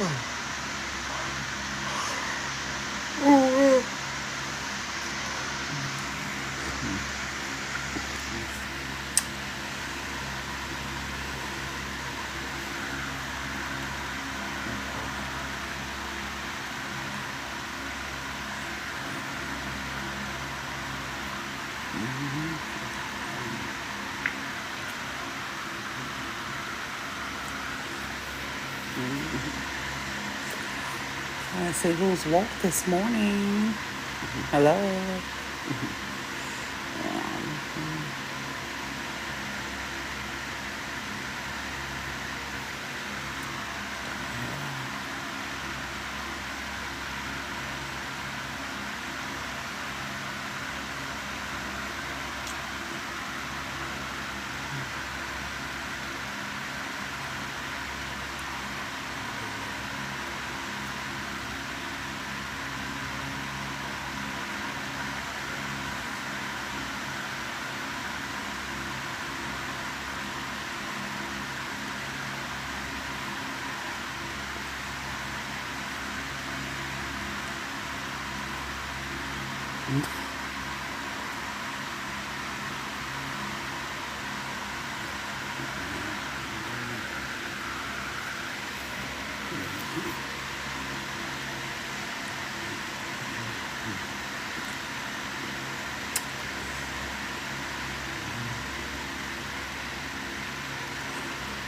I see who's walked this morning. Hello.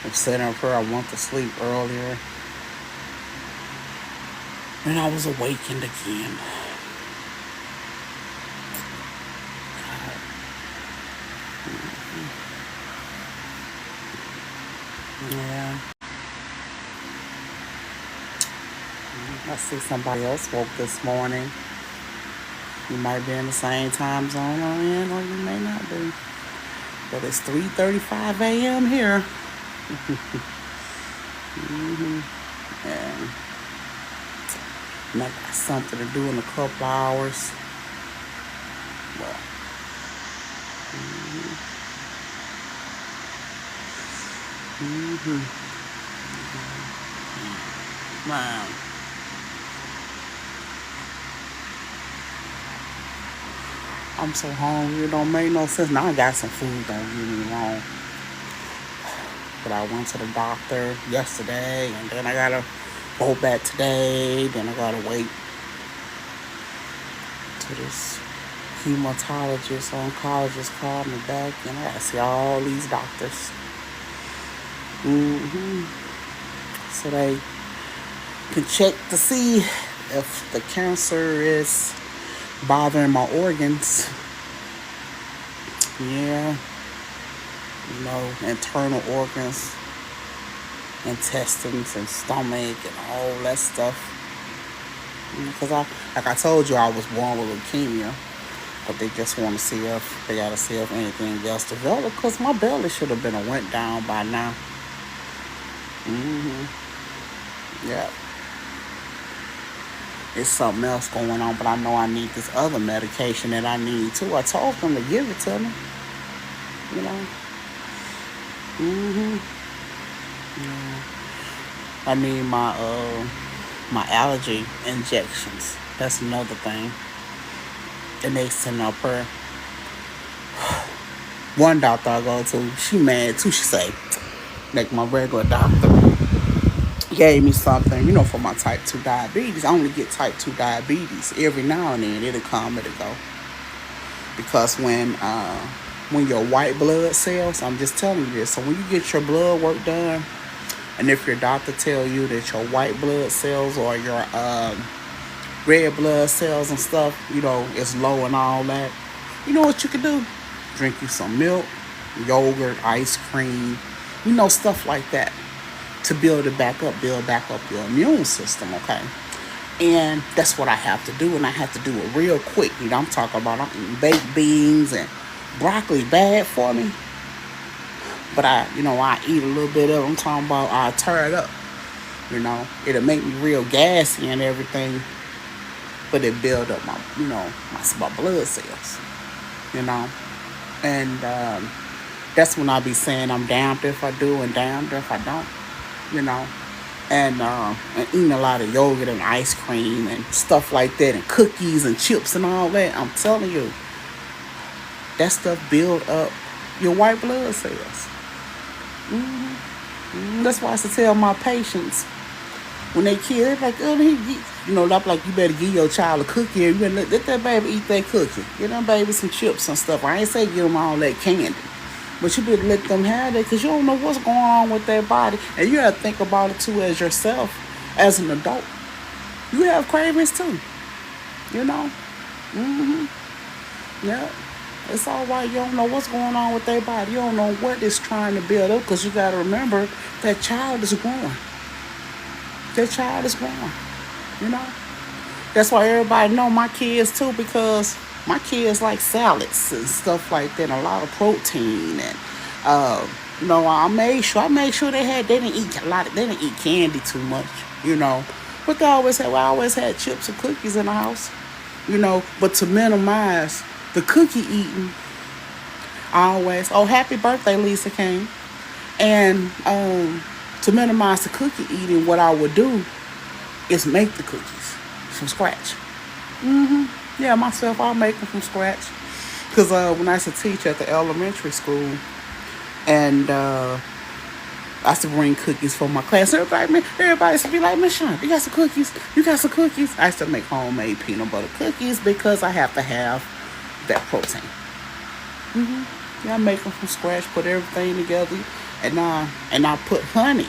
I'm sitting up here. I went to sleep earlier, and I was awakened again. Yeah. I see somebody else woke this morning. You might be in the same time zone I'm in, or you may not be. But it's 3:35 a.m. here. And I got something to do in a couple hours. Well, wow. I'm so hungry. It don't make no sense. Now I got some food, don't get me wrong. But I went to the doctor yesterday, and then I gotta go back today. Then I gotta wait to this hematologist, oncologist call me back, and I gotta see all these doctors. So they can check to see if the cancer is bothering my organs. Yeah. Internal organs, intestines and stomach and all that stuff. Because like I told you, I was born with leukemia. But they just want to see if they gotta see if anything else developed. Because my belly should have been went down by now. Yeah. It's something else going on, but I know I need this other medication that I need too. I told them to give it to me. Yeah. I need my allergy injections. That's another thing. And they send up her. One doctor I go to, she mad too. She say, like my regular doctor gave me something, for my type 2 diabetes. I only get type 2 diabetes every now and then. It'll come, it'll go. Because when your white blood cells, I'm just telling you this, so when you get your blood work done, and if your doctor tell you that your white blood cells or your red blood cells and stuff, is low and all that, you know what you can do? Drink you some milk, yogurt, ice cream, stuff like that to build back up your immune system, okay? And that's what I have to do, and I have to do it real quick. I'm talking about I'm eating baked beans and broccoli bad for me. But I eat a little bit of it. I'm talking about I tear it up. It'll make me real gassy and everything. But it build up my blood cells. And that's when I be saying I'm damned if I do and damned if I don't. and eating a lot of yogurt and ice cream and stuff like that, and cookies and chips and all that. I'm telling you, that stuff build up your white blood cells. That's why I used to tell my patients when they kid, they're like, oh, I'm like, you better give your child a cookie. You better let that baby eat that cookie. Get that baby some chips and stuff. I ain't say give them all that candy, but you better let them have that, because you don't know what's going on with their body. And you have to think about it too as yourself, as an adult. You have cravings too, you know. Yeah. It's all right. You don't know what's going on with their body. You don't know what it's trying to build up, because you got to remember that child is growing. That child is growing, you know. That's why everybody know my kids too, because my kids like salads and stuff like that, and a lot of protein, and I made sure they didn't eat they didn't eat candy too much, you know. But I always had chips and cookies in the house, you know. But to minimize the cookie eating, happy birthday, Lisa came, and to minimize the cookie eating, what I would do is make the cookies from scratch. Yeah, myself, I'll make them from scratch. Because when I used to teach at the elementary school, and I used to bring cookies for my class, everybody used to be like, Miss Shonda, you got some cookies? You got some cookies? I used to make homemade peanut butter cookies, because I have to have that protein. Yeah, I make them from scratch, put everything together, and I put honey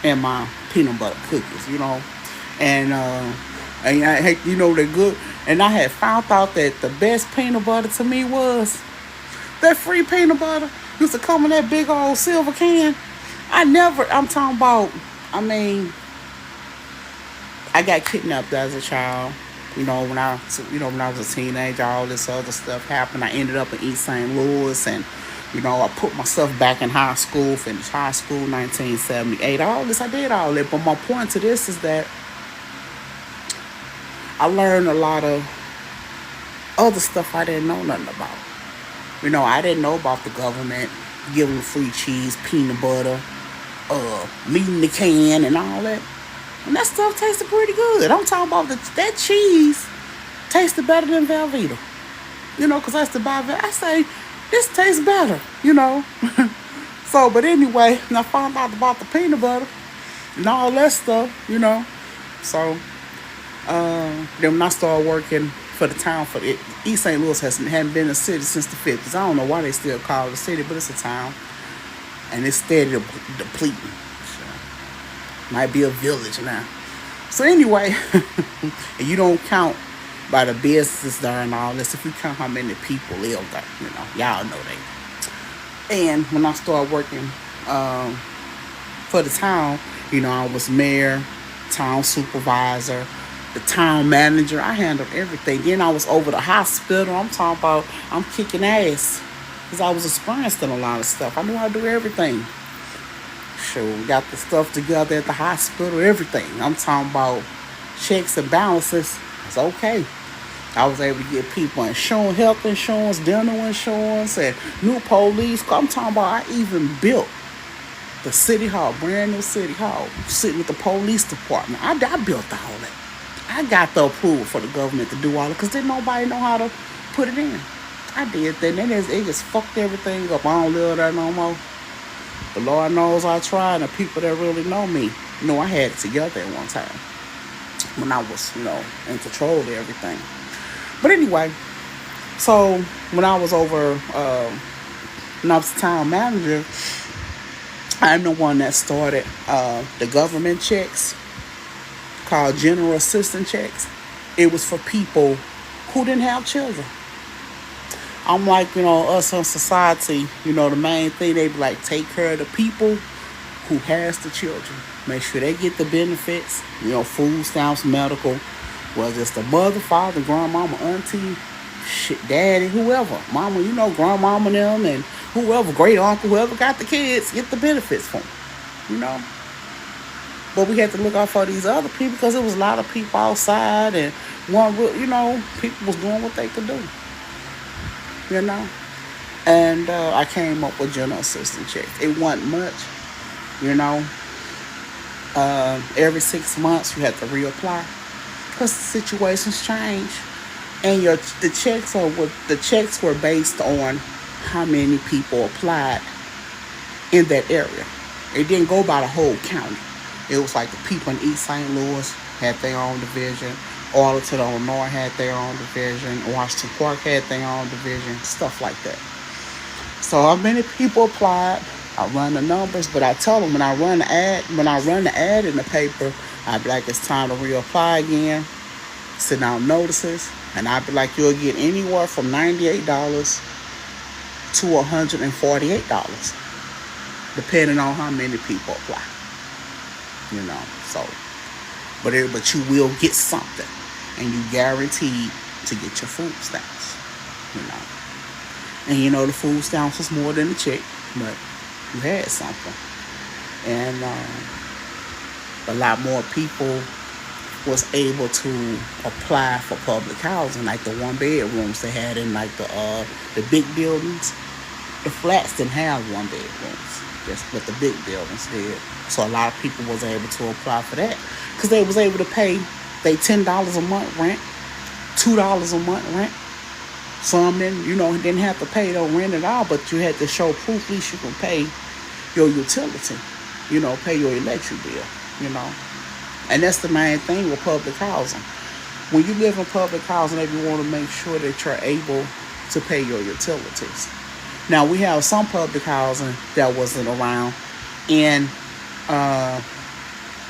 in my peanut butter cookies, you know, and they're good. And I had found out that the best peanut butter to me was that free peanut butter used to come in that big old silver can. I'm talking about, I got kidnapped as a child. When I was a teenager, all this other stuff happened. I ended up in East St. Louis, and I put myself back in high school, finished high school, 1978. All this, I did all that. But my point to this is that I learned a lot of other stuff I didn't know nothing about. I didn't know about the government giving free cheese, peanut butter, meat in the can, and all that. And that stuff tasted pretty good. I'm talking about that cheese tasted better than Velveeta. Because I used to buy I say, this tastes better, So, but anyway, when I found out about the peanut butter and all that stuff, So, then when I started working for the town, East St. Louis hadn't been a city since the 50s. I don't know why they still call it a city, but it's a town. And it's steady depleting. Might be a village now. So anyway, and you don't count by the businesses there and all this. If you count how many people live there, y'all know that. And when I started working for the town, I was mayor, town supervisor, the town manager. I handled everything. Then I was over the hospital. I'm talking about, I'm kicking ass, because I was experienced in a lot of stuff. I knew how to do everything. Sure, got the stuff together at the hospital, everything. I'm talking about checks and balances. It's okay. I was able to get people insurance, health insurance, dental insurance, and new police. I'm talking about, I even built the city hall, brand new city hall, sitting with the police department. I built all that. I got the approval for the government to do all it, because didn't nobody know how to put it in. I did that, and it just fucked everything up. I don't live there no more. The Lord knows I tried, and the people that really know me know I had it together at one time when I was, in control of everything. But anyway, so when I was when I was the town manager, I'm the one that started the government checks called general assistance checks. It was for people who didn't have children. I'm like, us in society, the main thing, they be like, take care of the people who has the children. Make sure they get the benefits, food stamps, medical, whether it's the mother, father, grandmama, auntie, daddy, whoever. Mama, grandmama them, and whoever, great uncle, whoever got the kids, get the benefits for them, But we had to look out for these other people, because there was a lot of people outside, and people was doing what they could do. And I came up with general assistance checks. It wasn't much, Every 6 months you have to reapply because situations change, and the checks were based on how many people applied in that area. It didn't go by the whole county. It was like the people in East St. Louis had their own division. Arlington, Illinois had their own division. Washington Park had their own division. Stuff like that. So how many people applied? I run the numbers, but I tell them when I run the ad in the paper, I'd be like, it's time to reapply again. Send out notices, and I'd be like, you'll get anywhere from $98 to $148, depending on how many people apply. So, but you will get something, and you guaranteed to get your food stamps. And the food stamps was more than a check, but you had something. And a lot more people was able to apply for public housing, like the 1-bedrooms they had in like the big buildings. The flats didn't have 1-bedrooms, just what the big buildings did. So a lot of people was able to apply for that because they was able to pay they $10 a month rent, $2 a month rent. Some didn't have to pay no rent at all, but you had to show proof at least you can pay your utility, pay your electric bill, And that's the main thing with public housing. When you live in public housing, you want to make sure that you're able to pay your utilities. Now, we have some public housing that wasn't around, and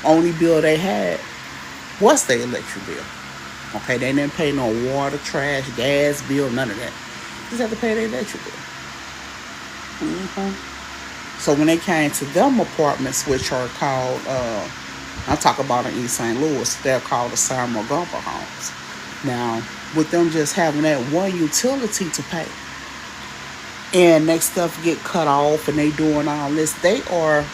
only bill they had was their electric bill. Okay, they didn't pay no water, trash, gas bill, none of that. Just have to pay their electric bill. So when they came to them apartments, which are called, I'm talking about in East St. Louis, they're called the Sam Montgomery homes. Now, with them just having that one utility to pay, and next stuff get cut off, and they doing all this, they are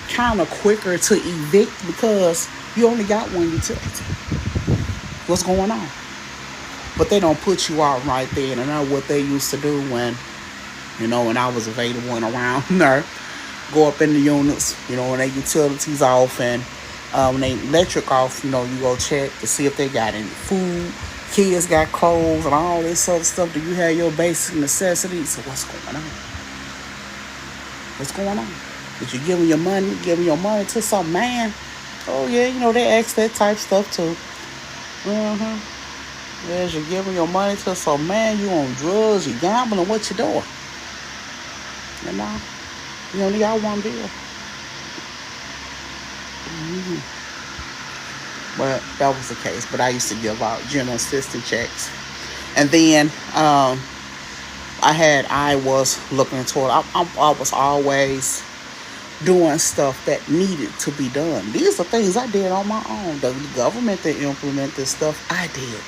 kind of quicker to evict because you only got one utility. What's going on? But they don't put you out right there. And I know what they used to do when I was available and around there. Go up in the units, when they utilities off and when they electric off, you go check to see if they got any food. Kids got clothes and all this other stuff. Do you have your basic necessities? So what's going on? What's going on? Did you give them your money to some man? Oh yeah, they ask that type stuff too. Yes, you're giving your money to some man, you on drugs, you gambling, what you doing? You only got one bill. But that was the case. But I used to give out general assistance checks. And then I was looking toward, I was always doing stuff that needed to be done. These are things I did on my own. The government that implemented stuff, I did.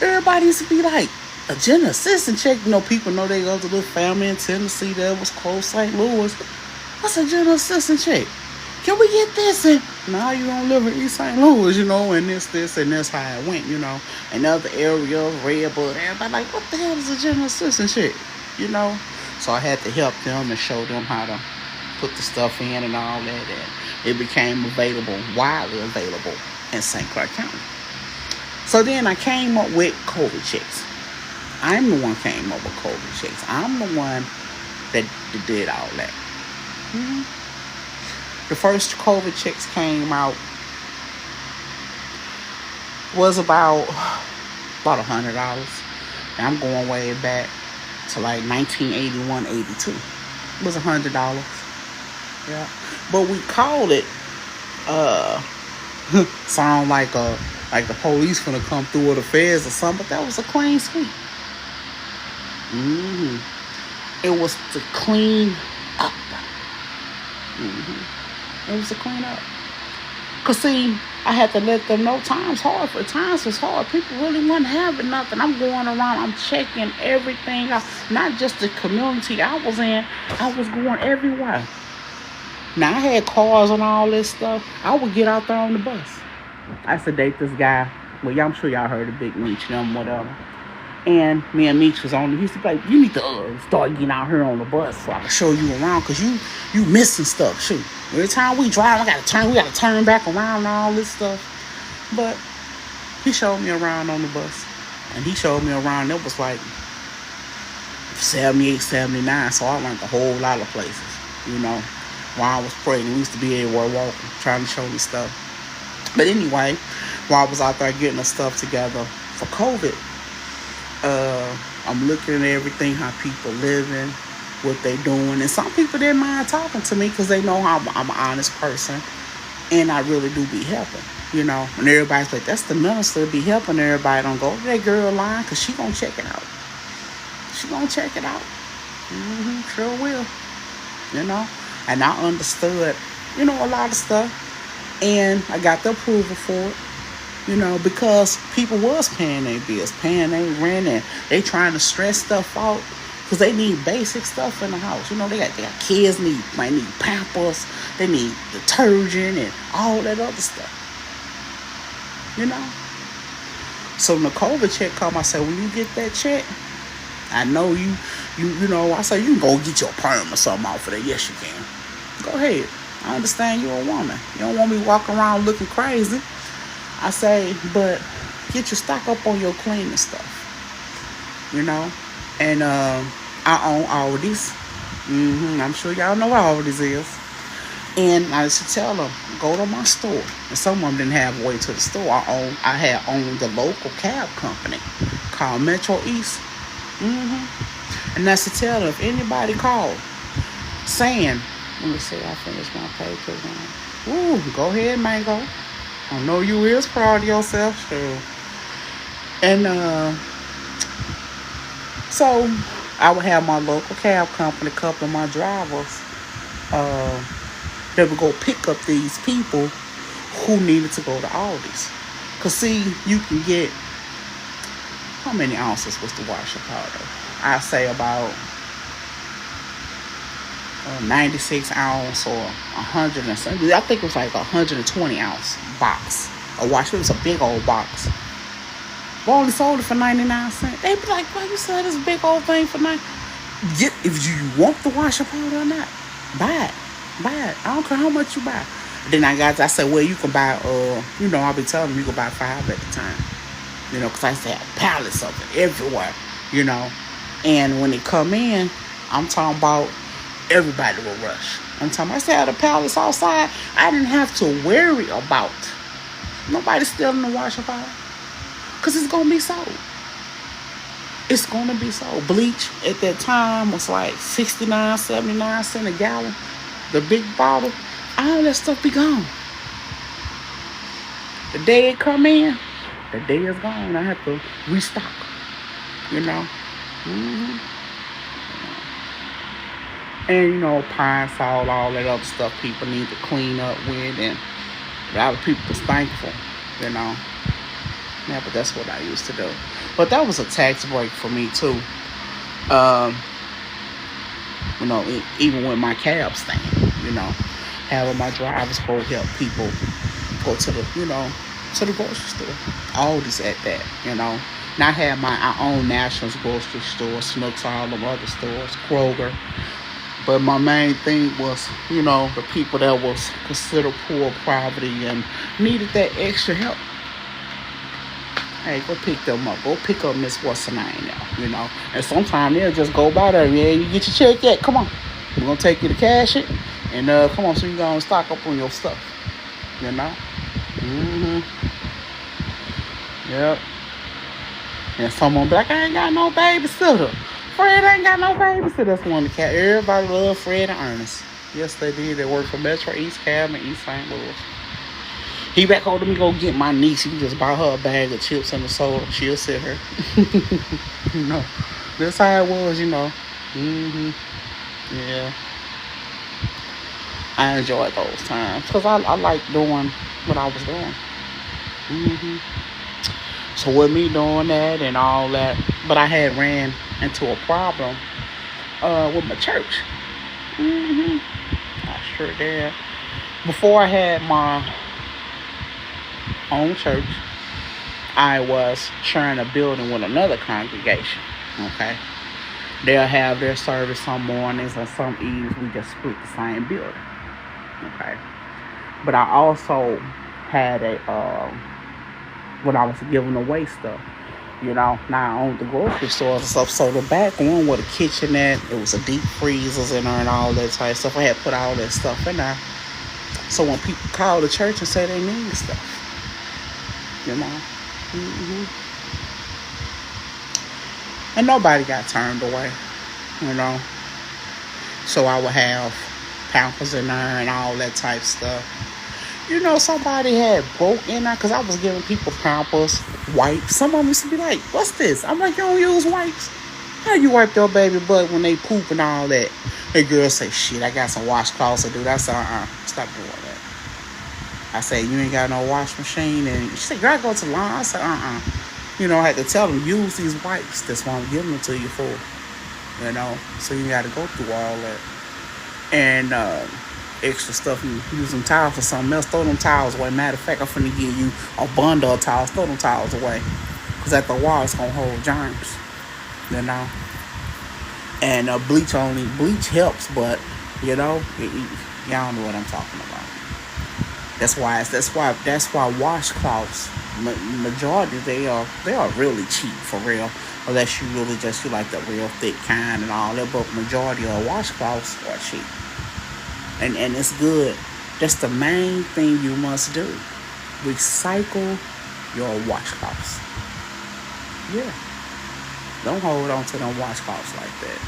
Everybody used to be like, a general assistance check. People know they go to the family in Tennessee that was close St. Louis. What's a general assistance check? Can we get this? And now you don't live in East St. Louis, and this, and that's how it went, And other areas, Redbud, everybody like, what the hell is a general assistance check? So I had to help them and show them how to put the stuff in and all that. And it became widely available in St. Clair County. So then I came up with COVID checks. I'm the one came up with COVID checks. I'm the one that did all that. The first COVID checks came out was about $100. And I'm going way back to like 1981, 82. It was $100. Yeah. But we called it sound like the police gonna come through or the feds or something, but that was a clean sweep. It was to clean up. It was to clean up. Cause see, I had to let them know times was hard. People really wasn't having nothing. I'm going around, I'm checking everything out. Not just the community I was in, I was going everywhere. Now I had cars and all this stuff. I would get out there on the bus. I used to date this guy. Well, I'm sure y'all heard of Big Meech, whatever. And me and Meech was on. He used to be like, "You need to start getting out here on the bus so I can show you around, cause you missing stuff. Shoot, every time we drive, we gotta turn back around and all this stuff." But he showed me around on the bus, and he showed me around. It was like 78, 79. So I learned a whole lot of places. You know, while I was pregnant, we used to be everywhere walking, trying to show me stuff. But anyway, while I was out there getting the stuff together for COVID, I'm looking at everything, how people living, what they doing. And some people didn't mind talking to me because they know I'm an honest person. And I really do be helping, you know. And everybody's like, that's the minister be helping everybody. Don't go to that girl line because she going to check it out. She going to check it out. Sure will, you know. And I understood, you know, a lot of stuff. And I got the approval for it. You know, because people was paying their bills, paying their rent, and they trying to stress stuff out because they need basic stuff in the house. You know, they got kids might need Pampers, they need detergent and all that other stuff. You know. So when the COVID check come, I said, when you get that check, I know you know, I said, you can go get your perm or something off of that. Yes, you can. Go ahead. I understand you're a woman. You don't want me walking around looking crazy. I say, but get your stock up on your cleaning stuff, you know. And I own Aldi's. I'm sure y'all know what Aldi's is. And I used to tell them, go to my store. And some of them didn't have a way to the store. I had owned the local cab company called Metro East. And that's to tell them, if anybody called saying, let me see, I finished my paper. Ooh, go ahead, Mango. I know you is proud of yourself, sure. And so I would have my local cab company, a couple of my drivers, they would go pick up these people who needed to go to Aldi's. Cause see, you can get, how many ounces was the washer powder? I say about 96 ounce or 100 and something. I think it was like 120 ounce box. A wash. It was a big old box. We only sold it for 99 cents. They be like, why you sell this big old thing for 9? If you want the washer powder or not, buy it. Buy it. I don't care how much you buy. Then I said, well, you can buy, you know, I'll be telling them you can buy 5 at the time. You know, because I used to have pallets of it everywhere, you know. And when they come in, I'm talking about everybody will rush. I said the pallets outside, I didn't have to worry about nobody stealing the washer powder. Because it's going to be sold. It's going to be sold. Bleach at that time was like 69, 79 cents a gallon. The big bottle. All that stuff be gone. The day it come in, the day is gone. I have to restock. You know. And, you know, pine salt, all that other stuff people need to clean up with. And a lot of people was thankful, you know. Yeah, but that's what I used to do. But that was a tax break for me, too. You know, even with my cab stand, you know. Having my drivers go help people go to the, you know, to the grocery store. Aldi's at that, you know. And I had my own Nationals grocery store, Snooks, all them other stores, Kroger. But my main thing was, you know, the people that was considered poor poverty and needed that extra help. Hey, go pick them up. Go pick up Miss What's her name now, you know. And sometimes they'll just go by there. Yeah, you get your check yet? Come on. We're going to take you to cash it. And come on, so you going to stock up on your stuff. You know? Yep. And someone be like, I ain't got no babysitter. Fred ain't got no babysitter. That's one of the cat. Everybody love Fred and Ernest. Yes, they did. They work for Metro East Cab and East St. Louis. He back home to me go get my niece. He just buy her a bag of chips and a soda. She'll sit her. You know. That's how it was, you know. Yeah. I enjoyed those times. Because I like doing what I was doing. So with me doing that and all that, but I had ran into a problem with my church. I sure did. Before I had my own church, I was sharing a building with another congregation. Okay. They'll have their service some mornings and some eves. We just split the same building. Okay. But I also had when I was giving away stuff. Now I owned the grocery stores and stuff. So the back room with a kitchenette, it was a deep freezers in there and all that type of stuff. I had put all that stuff in there. So when people call the church and say they need stuff, hmm and nobody got turned away, you know. So I would have Pampers in there and all that type stuff. Somebody had broke in there because I was giving people Pampers, wipes. Some of them used to be like, "What's this?" I'm like, "You don't use wipes? How you wipe your baby butt when they poop and all that?" The girl say, "Shit, I got some washcloths to do." I said, stop doing that. I said, "You ain't got no wash machine?" And she said, "Girl, I go to the lawn." I said, I had to tell them, use these wipes. That's what I'm giving them to you for. So you got to go through all that. And extra stuff, you use them towels for something else, throw them towels away. Matter of fact, I'm finna give you a bundle of towels. Throw them towels away. Because at the wall, it's going to hold germs. And bleach helps, but, y'all know what I'm talking about. That's why washcloths, majority, they are really cheap for real, unless you really just you like the real thick kind and all that. But majority of washcloths are cheap, and it's good. That's the main thing you must do: recycle your washcloths. Yeah, don't hold on to them washcloths like that.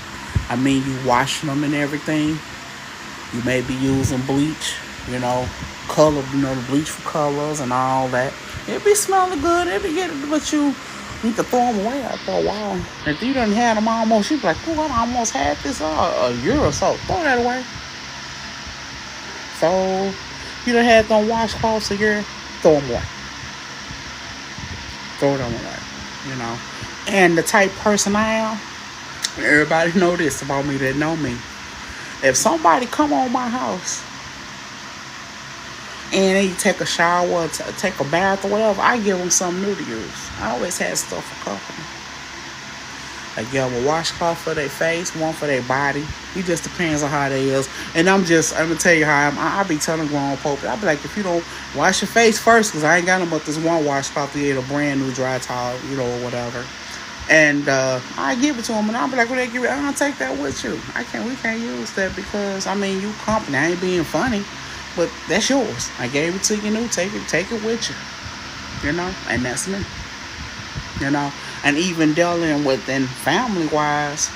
I mean, you washing them and everything. You may be using bleach, color, the bleach for colors and all that. It be smelling good. It be getting, but you need to throw them away after a while. If you done had them almost, you be like, "Oh, I almost had this a year or so." Throw that away. So you done had them washcloths a year, throw them away. Throw them away. And the type person I am, everybody know this about me that know me. If somebody come on my house and they take a shower, take a bath or whatever, I give them something new to use. I always had stuff for company. I give them a washcloth for their face, one for their body. It just depends on how they is. And I'm gonna tell you how I be telling grown folk, I be like, if you don't wash your face first, because I ain't got no but this one washcloth to get a brand new dry towel, or whatever. And I give it to them, and I'll be like, "Well, they give it. I'll take that with you. We can't use that because you company. I ain't being funny, but that's yours. I gave it to you new. Take it with you. And that's me. And even dealing with and family wise,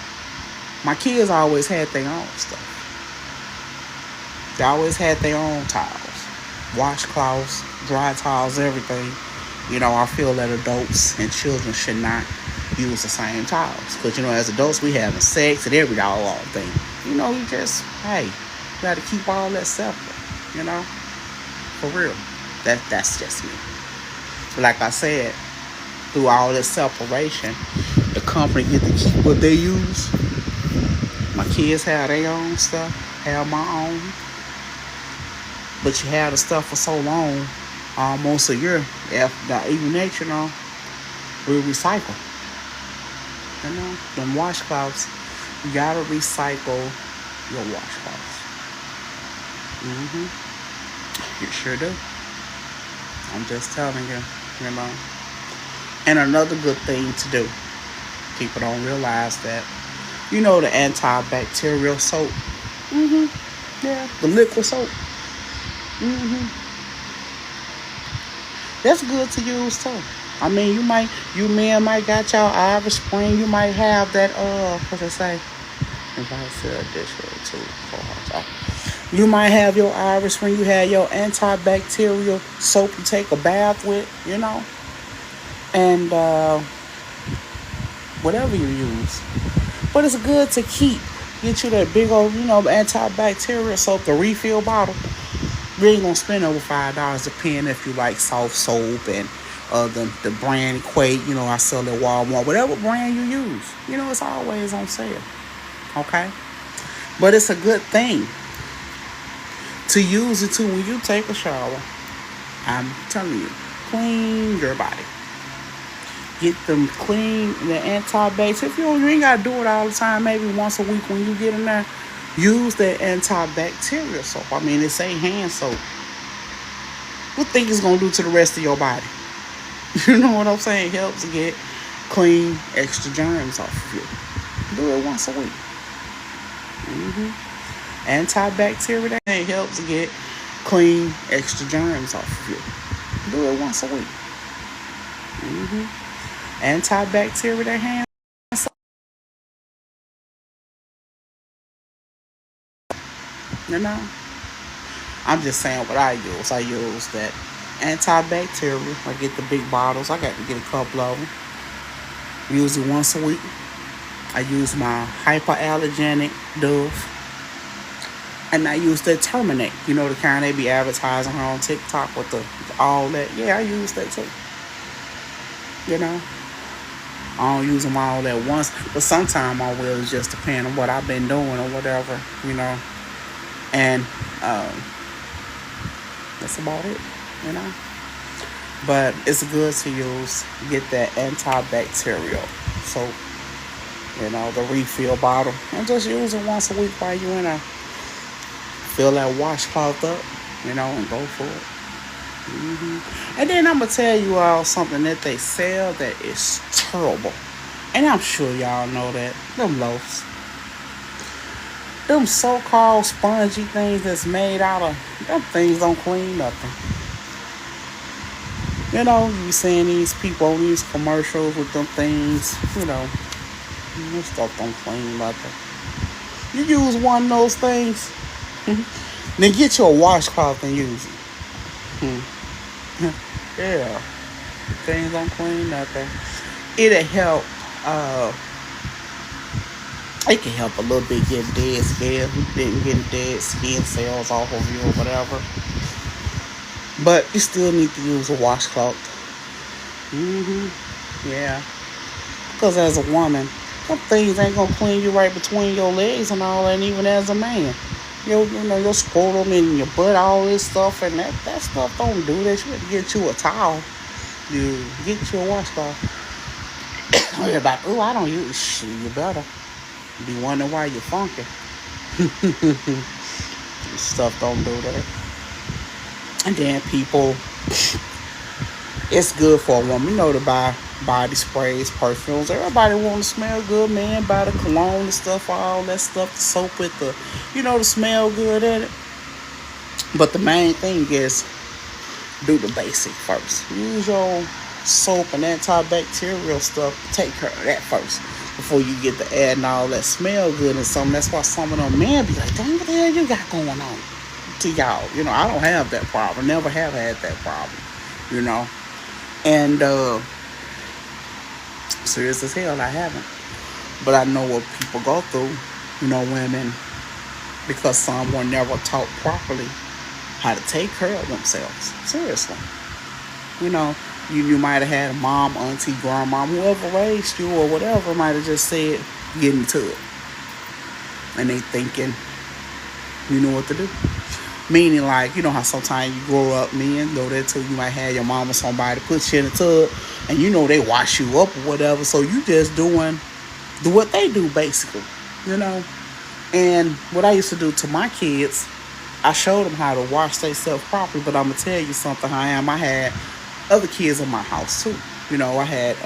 my kids always had their own stuff. They always had their own towels, washcloths, dry towels, everything. I feel that adults and children should not use the same towels. Because, as adults, we having sex and every all thing. You just, you got to keep all that separate, for real. That's just me. But like I said, through all this separation, the company get to keep what they use. My kids have their own stuff, have my own. But you have the stuff for so long, almost a year, even that, we recycle. Them washcloths, you gotta recycle your washcloths. You sure do. I'm just telling you, And another good thing to do, people don't realize that, the antibacterial soap. Yeah, the liquid soap. That's good to use too. You men might got your Irish Spring. You might have that, what's it say? If I sell this too. You might have your Irish Spring. You have your antibacterial soap you take a bath with, And whatever you use. But it's good to keep. Get you that big old, antibacterial soap, the refill bottle. You ain't gonna spend over $5 depending if you like soft soap and the brand Quake, I sell at Walmart. Whatever brand you use, it's always on sale. Okay? But it's a good thing to use it too when you take a shower. I'm telling you, clean your body. Get them clean and the antibacterial. If you ain't gotta do it all the time, maybe once a week when you get in there, use that antibacterial soap. I mean, it's a hand soap. What think it's gonna do to the rest of your body? You know what I'm saying? It helps get clean extra germs off of you. Do it once a week. Antibacterial, that helps get clean extra germs off of you. Do it once a week. Antibacterial, that hand soap. You know, I'm just saying what I use. I use that antibacterial. I get the big bottles. I got to get a couple of them. Use it once a week. I use my hyperallergenic Dove. And I use that Terminate. You know, the kind they be advertising on TikTok with the all that. Yeah, I use that too. You know, I don't use them all at once, but sometimes I will. Just depend on what I've been doing or whatever. You know, and that's about it. You know, but it's good to use. Get that antibacterial soap. You know, the refill bottle, and just use it once a week while you in there. Fill that washcloth up, you know, and go for it. And then I'm gonna tell you all something that they sell that is terrible, and I'm sure y'all know that. Them loaves, them so-called spongy things that's made out of them things don't clean nothing. You know, you seeing these people on these commercials with them things, you know, this stuff don't clean nothing. You use one of those things, then get you a washcloth and use it. Yeah, things don't clean nothing. It'll help. It can help a little bit get dead skin, getting dead skin cells off of you or whatever. But you still need to use a washcloth. Yeah, because as a woman, some things ain't gonna clean you right between your legs and all that. And even as a man, your scrotum and your butt, all this stuff, and that stuff don't do that. You have to get you a towel. You get you a washcloth. You're like, oh, I don't use shit. You better be wondering why you're funky. Stuff don't do that. And then people, it's good for a woman, to buy body sprays, perfumes. Everybody want to smell good, man. Buy the cologne and stuff, all that stuff, the soap with the, to smell good in it. But the main thing is, do the basic first. Use your soap and antibacterial stuff. Take care of that first before you get to adding all that smell good and something. That's why some of them men be like, dang, what the hell you got going on? To y'all, I don't have that problem. Never have had that problem, And serious as hell, I haven't. But I know what people go through, women, because some were never taught properly how to take care of themselves. Seriously. You might have had a mom, auntie, grandma, whoever raised you or whatever might have just said, get into it. And they thinking, you know what to do. Meaning, like, how sometimes you grow up, men, know that too. You might have your mom or somebody put you in the tub, and they wash you up or whatever. So you just do what they do, basically, And what I used to do to my kids, I showed them how to wash themselves properly. But I'm going to tell you something, I had other kids in my house, too. I had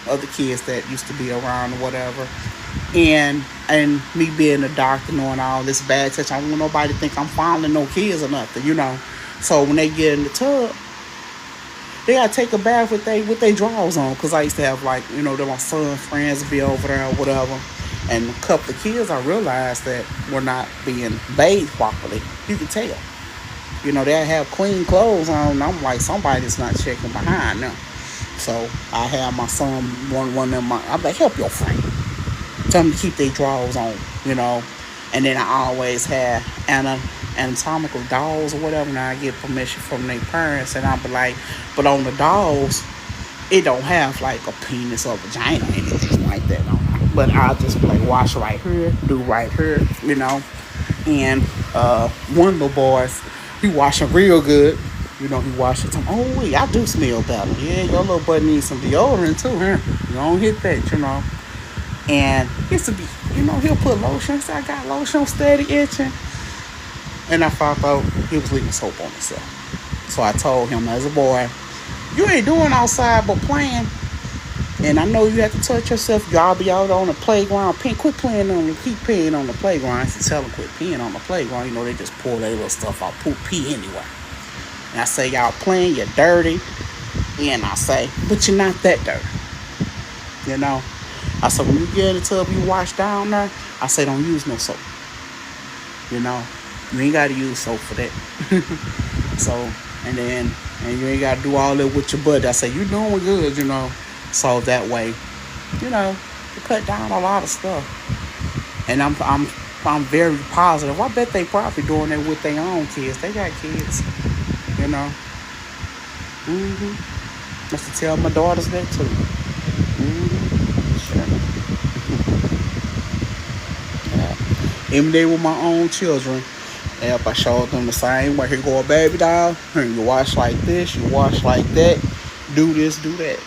other kids that used to be around or whatever. And me being a doctor, knowing all this bad touch, I don't want nobody to think I'm fondling no kids or nothing, So when they get in the tub, they gotta take a bath with they drawers on. Cause I used to have my son's friends be over there or whatever. And a couple of kids, I realized that were not being bathed properly. You can tell. They have clean clothes on. And I'm like, somebody's not checking behind them. So I had my son, one of them, I'm like, help your friend. Tell them to keep their drawers on, And then I always have anatomical dolls or whatever. And I get permission from their parents. And I'll be like, but on the dolls, it don't have like a penis or vagina or anything like that. But I'll just be like, wash right here, do right here, And one of the boys, he washing real good. He washed it. Oh, wait, I do smell better. Yeah, your little butt needs some deodorant too, huh? You don't hit that. And he used to be, he'll put lotion. So I got lotion steady itching. And I found out he was leaving soap on himself. So I told him as a boy, you ain't doing outside but playing. And I know you have to touch yourself. Y'all be out on the playground. Quit keep peeing on the playground. I used to tell them quit peeing on the playground. They just pull their little stuff out, pee anyway. And I say, y'all playing, you're dirty. And I say, but you're not that dirty. I said, when you get in the tub, you wash down there. I say, don't use no soap. You ain't got to use soap for that. So, and you ain't got to do all that with your butt. I say, you doing good, So that way, you cut down a lot of stuff. And I'm very positive. I bet they probably doing that with their own kids. They got kids, I have to tell my daughters that too. Sure. Yeah. Even they were my own children. If I showed them the same way, here go a baby doll. You wash like this, you wash like that. Do this, do that,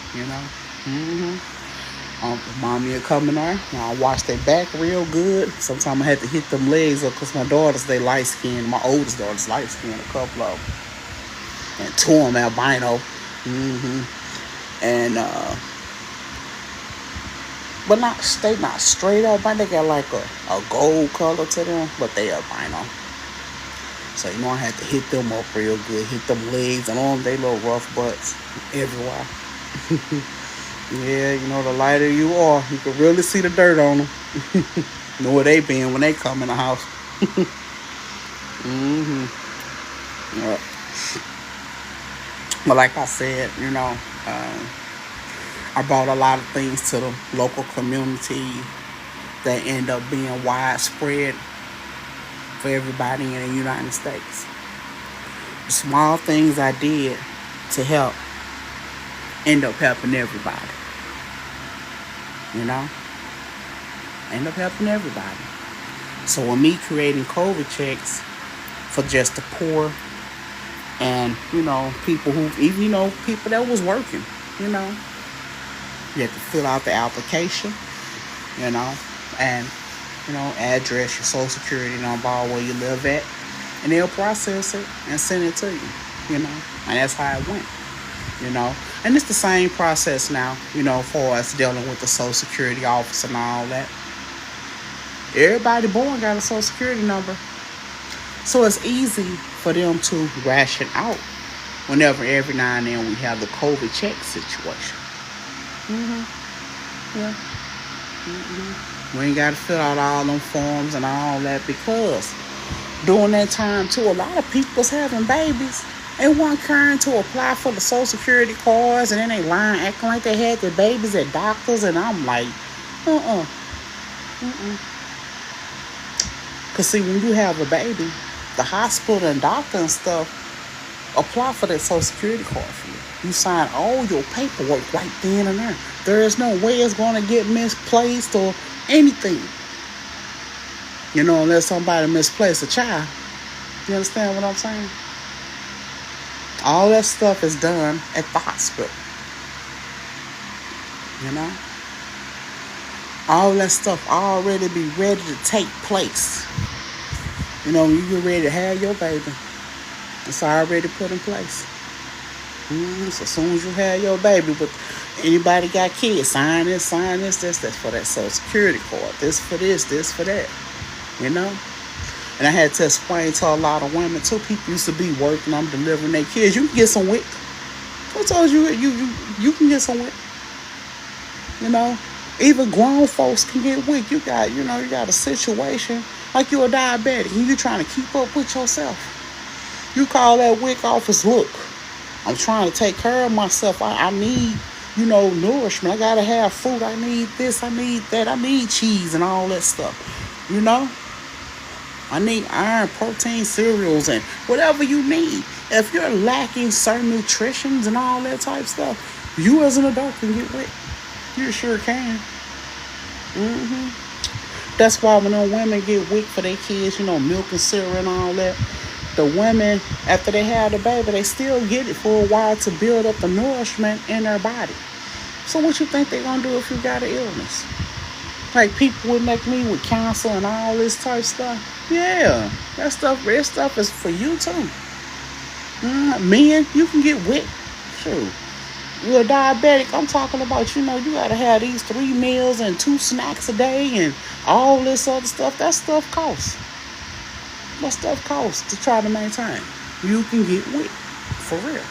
Mommy would come in there, and I wash their back real good. Sometimes I had to hit them legs up because my daughters, they light skinned. My oldest daughter's light skinned, a couple of them. And two of them albino. And, but they not straight up, but they got like a gold color to them, but they albino. So, I had to hit them up real good, hit them legs and on they little rough butts everywhere. Yeah, the lighter you are, you can really see the dirt on them. Know where they been when they come in the house. Yeah. But like I said, I brought a lot of things to the local community that end up being widespread for everybody in the United States. The small things I did to help end up helping everybody. End up helping everybody. So with me creating COVID checks for just the poor and, people who, even, people that was working, you had to fill out the application, and, address, your social security number, where you live at, and they'll process it and send it to you, and that's how it went, and it's the same process now, for us dealing with the social security office and all that. Everybody born got a social security number, so it's easy for them to ration out whenever every now and then we have the COVID check situation. Yeah. We ain't got to fill out all them forms and all that, because during that time too, a lot of people's having babies. They weren't caring to apply for the social security cards, and then they lying, acting like they had their babies at doctors, and I'm like, Because see, when you have a baby, the hospital and doctor and stuff apply for that social security card for you. You sign all your paperwork right then and there. There is no way it's going to get misplaced or anything. Unless somebody misplaced a child. You understand what I'm saying? All that stuff is done at the hospital. All that stuff already be ready to take place. When you get ready to have your baby, it's already put in place. So as soon as you have your baby, but anybody got kids, sign this, that's for that social security card. This for this for that. And I had to explain to a lot of women too. People used to be working, I'm delivering their kids. You can get some WIC. Who told you you can get some WIC? Even grown folks can get WIC. You got a situation like you're a diabetic and you're trying to keep up with yourself. You call that WIC office, look, I'm trying to take care of myself. I need, nourishment. I gotta have food. I need this, I need that, I need cheese and all that stuff. I need iron, protein, cereals, and whatever you need. If you're lacking certain nutritions and all that type stuff, you as an adult can get WIC. You sure can. That's why when them women get WIC for their kids, milk and cereal and all that, the women, after they have the baby, they still get it for a while to build up the nourishment in their body. So what you think they're going to do if you got an illness? Like people would make me with cancer and all this type stuff. Yeah, that stuff is for you too. Men, you can get wet. Sure. You're a diabetic. I'm talking about, you got to have these 3 meals and 2 snacks a day and all this other stuff. That stuff costs. What stuff costs to try to maintain? You can get wet. For real.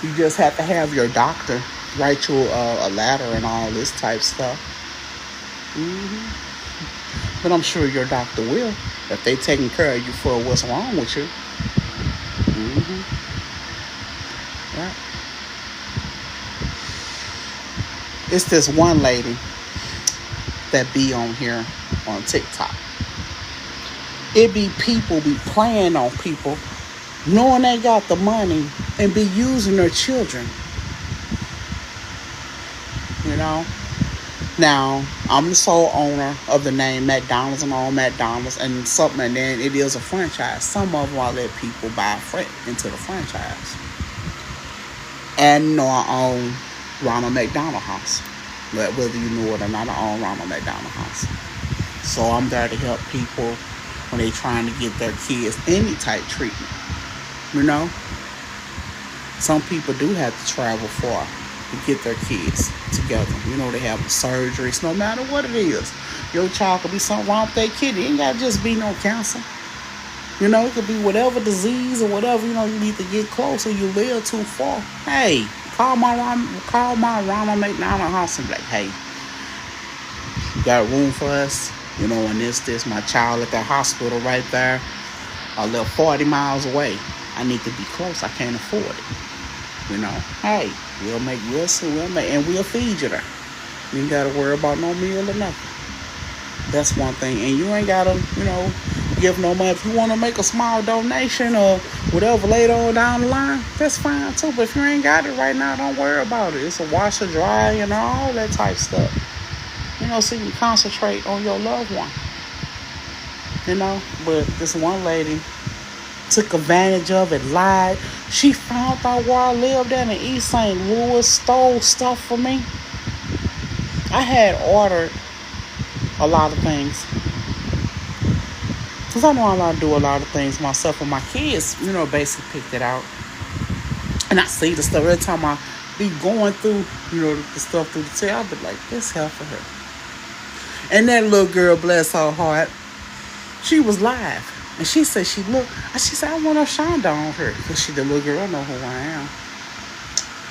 You just have to have your doctor write you a letter and all this type stuff. But I'm sure your doctor will, if they taking care of you for what's wrong with you. Right. It's this one lady that be on here on TikTok. It be people be playing on people, knowing they got the money and be using their children. Now, I'm the sole owner of the name McDonald's and all McDonald's and something, and then it is a franchise. Some of them I let people buy into the franchise. And I own Ronald McDonald House. But whether you know it or not, I own Ronald McDonald House. So I'm there to help people when they trying to get their kids any type treatment. Some people do have to travel far to get their kids together. They have surgeries, no matter what it is. Your child could be something wrong with their kid. It ain't got to just be no cancer. It could be whatever disease or whatever, you need to get close or you live too far. Hey, call my Ronald McDonald House and be like, hey, you got room for us? And this, my child at that hospital right there, a little 40 miles away. I need to be close. I can't afford it. Hey, we'll make, and we'll feed you there. You ain't got to worry about no meal or nothing. That's one thing. And you ain't got to, give no money. If you want to make a small donation or whatever later on down the line, that's fine too. But if you ain't got it right now, don't worry about it. It's a wash or dry and all that type stuff. So you can concentrate on your loved one. But this one lady took advantage of it, lied. She found out where I lived at in East St. Louis, stole stuff from me. I had ordered a lot of things. Because I know I like to do a lot of things myself, and my kids, basically picked it out. And I see the stuff every time I be going through, the stuff through the tail, I'll be like, this hell for her. And that little girl, bless her heart, she was live. And she said she said, I want Shonda on her. Because the little girl know who I am.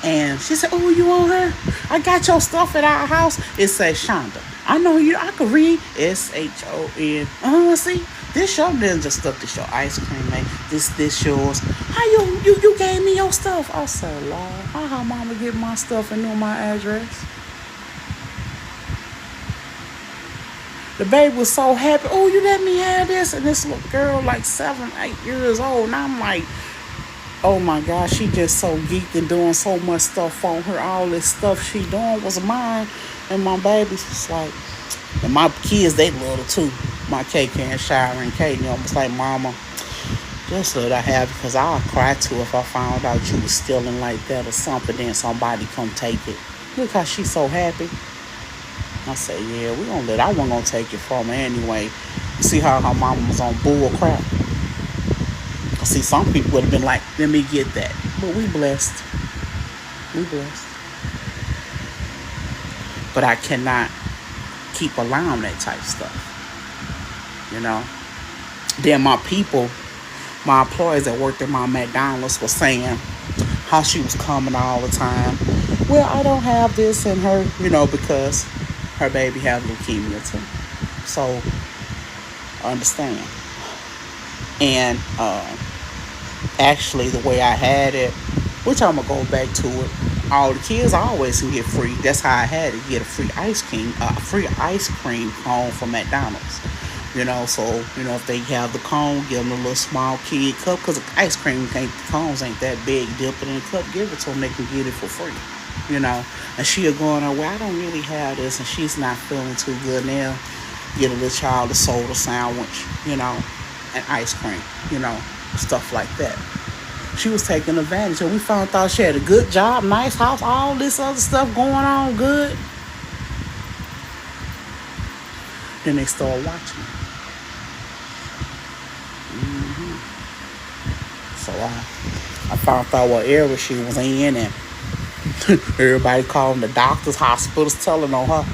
And she said, oh, you on her? I got your stuff at our house. It says Shonda. I know you. I could read SHON. See? This your ninja stuff. This your ice cream, man. This yours. How you gave me your stuff? I said, Lord, how mama get my stuff and know my address? The baby was so happy. Oh, you let me have this? And this little girl, like 7, 8 years old. And I'm like, oh my gosh, she just so geeked and doing so much stuff on her. All this stuff she doing was mine. And my baby's just like, and my kids, they little too. My KK and Shira and Katie almost like, mama, just let her have it. Because I'll cry too if I found out you was stealing like that or something. Then somebody come take it. Look how she's so happy. I said, yeah, I wasn't going to take it from her anyway. You see how her mama was on bull crap? See, some people would have been like, let me get that. But we blessed. But I cannot keep allowing that type of stuff. Then my people, my employees that worked at my McDonald's was saying how she was coming all the time. Well, I don't have this in her, because her baby has leukemia too. So, I understand. And actually, the way I had it, which I'm going to go back to it, all the kids always can get free. That's how I had it, get a free ice cream cone from McDonald's. So, if they have the cone, give them a little small kid cup. Because the ice cream, cones ain't that big. Dip it in a cup, give it to them, they can get it for free. And she'll go on her way, I don't really have this, and she's not feeling too good now. get a little child a soda sandwich, and ice cream, stuff like that. She was taking advantage. And we found out she had a good job, nice house, all this other stuff going on good. Then they started watching her. So I found out what area she was in, and everybody calling the doctors, hospitals, telling on her.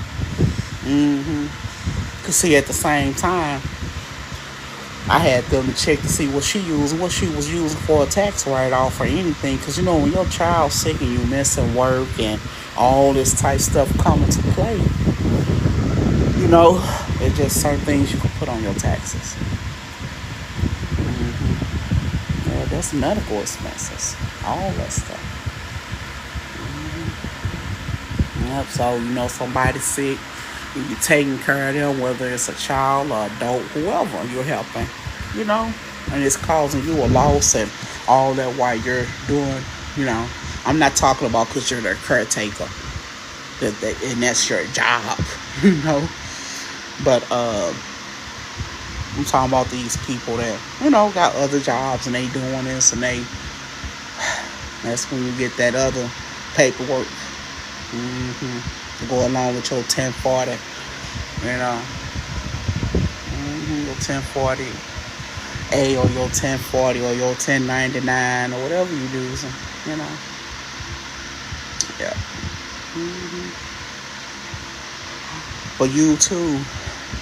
Cause see, at the same time, I had them to check to see what she was using for a tax write-off or anything. Cause when your child's sick and you missing work and all this type stuff coming to play, it's just certain things you can put on your taxes. Yeah, that's medical expenses, all that stuff. Yep. So somebody's sick, you're taking care of them, whether it's a child or adult, whoever you're helping, and it's causing you a loss and all that while you're doing, I'm not talking about because you're their caretaker, and that's your job, but I'm talking about these people that, got other jobs and they doing this and that's when you get that other paperwork, to go along with your 1040, your 1040A or your 1040 or your 1099 or whatever you're using, Yeah. But you too,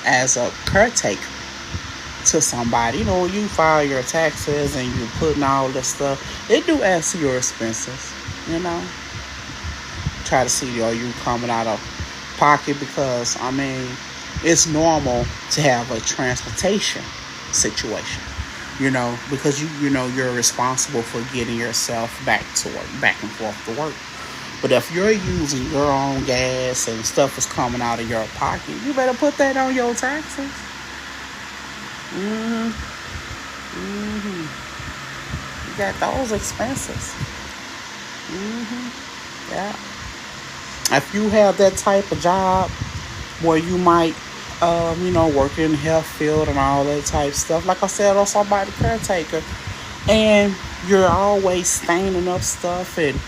as a caretaker to somebody, you file your taxes and you putting all this stuff, they do add to your expenses, Try to see, are you coming out of pocket? Because, it's normal to have a transportation situation, because you're responsible for getting yourself back to work, back and forth to work. But if you're using your own gas and stuff is coming out of your pocket, you better put that on your taxes. You got those expenses. Yeah. If you have that type of job where you might, work in the health field and all that type of stuff, like I said, or somebody caretaker, and you're always staining up stuff and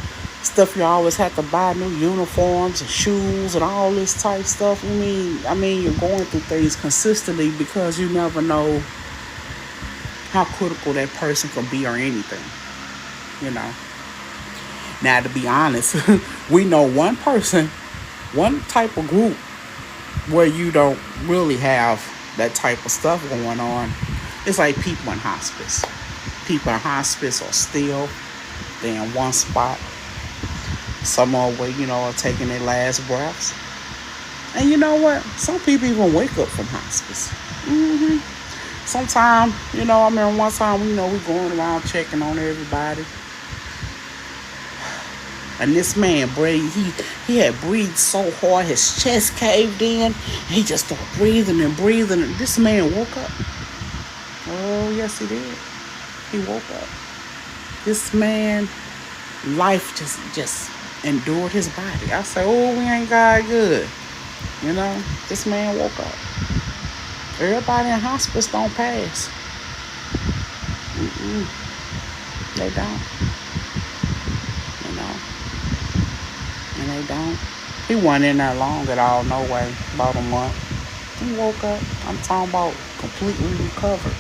stuff, you always have to buy new uniforms and shoes and all this type of stuff. You're going through things consistently because you never know how critical that person can be or anything, Now, to be honest, we know one person, one type of group where you don't really have that type of stuff going on. It's like people in hospice. People in hospice are still, they're in one spot. Some are are taking their last breaths. And you know what? Some people even wake up from hospice. Sometimes, I remember one time, we going around checking on everybody. And this man breathed. He had breathed so hard, his chest caved in. He just started breathing and breathing. And this man woke up. Oh, yes, he did. He woke up. This man, life just endured his body. I said, oh, we ain't God good. This man woke up. Everybody in hospice don't pass. They don't. And they don't. He wasn't in there long at all, no way. About a month. He woke up. I'm talking about completely recovered.